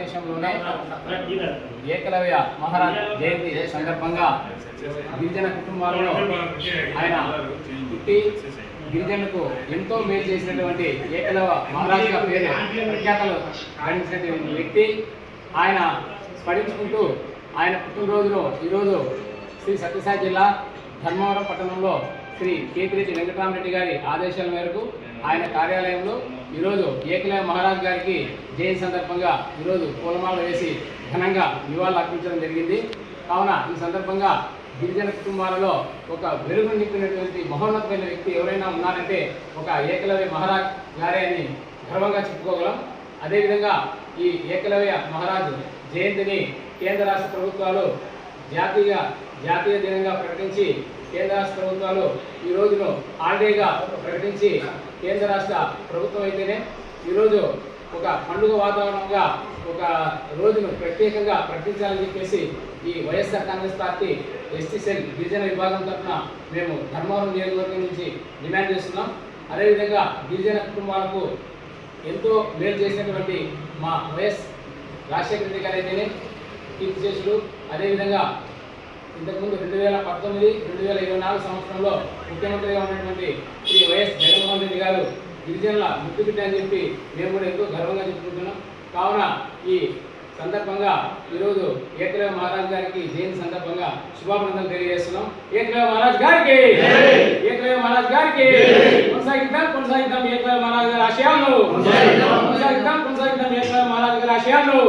భారతదేశంలోనే ఏకలవ్య మహారాజ్ జయంతి సందర్భంగా గిరిజన కుటుంబాలలో ఆయన పుట్టి గిరిజనులకు ఎంతో మేలు చేసినటువంటి ఏకలవ్య మహారాజ్గా పేరు ప్రఖ్యాతలు గడించినటువంటి వ్యక్తి. ఆయన స్మరించుకుంటూ ఆయన పుట్టినరోజును ఈరోజు శ్రీ సత్యసాయి జిల్లా ధర్మవరం పట్టణంలో శ్రీ కేతిరెడ్డి వెంకటరామరెడ్డి గారి ఆదేశాల మేరకు ఆయన కార్యాలయంలో ఈరోజు ఏకలవ్య మహారాజ్ గారికి జయంతి సందర్భంగా ఈరోజు పూలమాల వేసి ఘనంగా నివాళులు అర్పించడం జరిగింది. కావున ఈ సందర్భంగా గిరిజన కుటుంబాలలో ఒక వెలుగు నింపినటువంటి మహోన్నతమైన వ్యక్తి ఎవరైనా ఉన్నారంటే ఒక ఏకలవ్య మహారాజ్ గారే అని గర్వంగా చెప్పుకోగలం. అదేవిధంగా ఈ ఏకలవ్య మహారాజు జయంతిని కేంద్ర రాష్ట్ర ప్రభుత్వాలు జాతీయ దినంగా ప్రకటించి కేంద్ర రాష్ట్ర ప్రభుత్వాలు ఈ రోజును హాలిడేగా ప్రకటించి కేంద్ర రాష్ట్ర ప్రభుత్వం అయితేనే ఈరోజు ఒక పండుగ వాతావరణంగా ఒక రోజును ప్రత్యేకంగా ప్రకటించాలని చెప్పేసి ఈ YSR Congress party ST cell గిరిజన విభాగం తరఫున మేము ధర్మవరం నియోజకవర్గం నుంచి డిమాండ్ చేస్తున్నాం. అదేవిధంగా గిరిజన కుటుంబాలకు ఎంతో మేలు చేసినటువంటి మా వైఎస్ రాజశేఖర రెడ్డి గారు అయితేనే కీర్తి చేసుడు. అదేవిధంగా ఇంతకుముందు 2019, 2024 సంవత్సరంలో ముఖ్యమంత్రిగా ఉన్నటువంటి శ్రీ వైఎస్ జగన్మోహన్ రెడ్డి గారు గిరిజనుల ముద్దుబిడ్డ అని చెప్పి మేము కూడా ఎంతో గర్వంగా చెప్పుకుంటున్నాం. కావున ఈ సందర్భంగా ఈరోజు ఏకలవ్య మహారాజ్ గారికి జయంతి సందర్భంగా శుభాభినందనలు తెలియజేస్తున్నాం. ఏకలవ్య మహారాజ్ గారికి, ఏకలవ్య మహారాజ్ గారికి కొనసాగిద్దాం ఏకలవ్య మహారాజ్ గారి ఆశయాలను, కొనసాగిద్దాం ఏకలవ్య మహారాజ్ గారి ఆశయాలను.